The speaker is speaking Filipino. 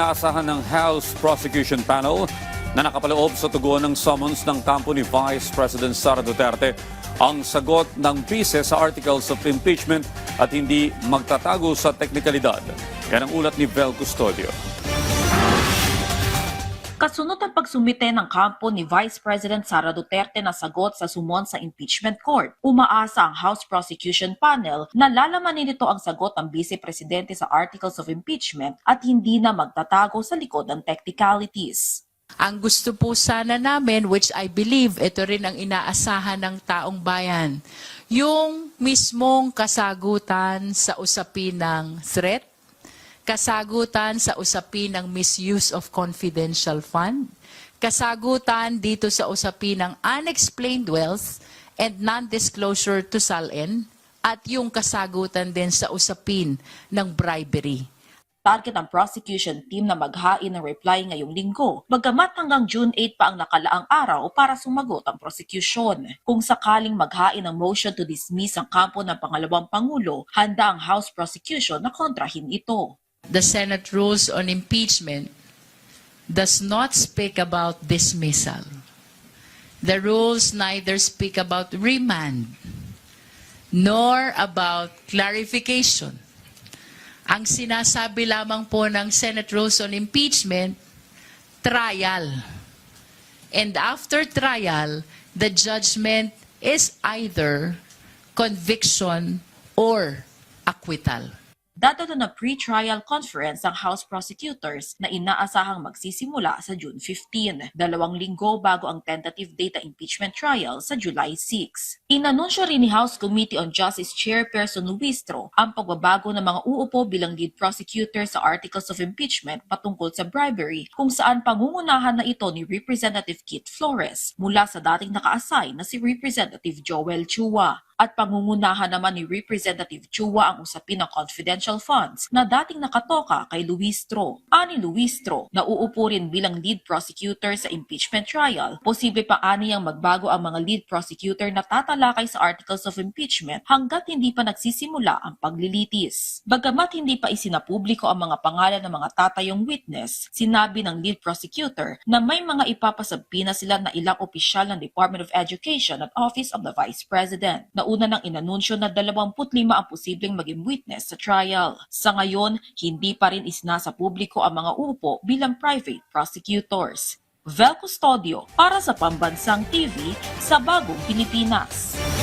inaasahan ng House Prosecution Panel na nakapaloob sa tugon ng summons ng kampo ni Vice President Sara Duterte ang sagot ng bise sa articles of impeachment at hindi magtatago sa teknikalidad. Yan ang ulat ni Vel Custodio. Kasunod ang pagsumite ng kampo ni Vice President Sara Duterte na sagot sa sumon sa impeachment court, umaasa ang House Prosecution Panel na lalamanin nito ang sagot ng Vice Presidente sa articles of impeachment at hindi na magtatago sa likod ng technicalities. Ang gusto po sana namin, which I believe ito rin ang inaasahan ng taong bayan, yung mismong kasagutan sa usapin ng threat, kasagutan sa usapin ng misuse of confidential fund, kasagutan dito sa usapin ng unexplained wealth and non-disclosure to SALN, at yung kasagutan din sa usapin ng bribery. Target ang prosecution team na maghain ng reply ngayong linggo, bagamat hanggang June 8 pa ang nakalaang araw para sumagot ang prosecution. Kung sakaling maghain ng motion to dismiss ang kampo ng pangalawang pangulo, handa ang House Prosecution na kontrahin ito. The Senate rules on impeachment does not speak about dismissal. The rules neither speak about remand nor about clarification. Ang sinasabi lamang po ng Senate rules on impeachment, trial. And after trial, the judgment is either conviction or acquittal. Dadato na pre-trial conference ang House Prosecutors na inaasahang magsisimula sa June 15, 2 linggo bago ang tentative date impeachment trial sa July 6. Inanunsyo rin ni House Committee on Justice Chairperson Luistro ang pagbabago ng mga uupo bilang lead prosecutor sa articles of impeachment patungkol sa bribery, kung saan pangungunahan na ito ni Representative Kit Flores mula sa dating naka-assign na si Representative Joel Chua. At pangungunahan naman ni Representative Chua ang usapin ng confidential funds na dating nakatoka kay Luistro. Ani Luistro, na uupo rin bilang lead prosecutor sa impeachment trial, posible pa aniyang magbago ang mga lead prosecutor na tatalakay sa articles of impeachment hanggat hindi pa nagsisimula ang paglilitis. Bagamat hindi pa isinapubliko ang mga pangalan ng mga tatayong witness, sinabi ng lead prosecutor na may mga ipapasabpi na sila na ilang opisyal ng Department of Education at Office of the Vice President. Una nang inanunsyo na 25 ang posibleng maging witness sa trial. Sa ngayon, hindi pa rin isinasa publiko ang mga upo bilang private prosecutors. Vel Custodio para sa Pambansang TV sa Bagong Pilipinas.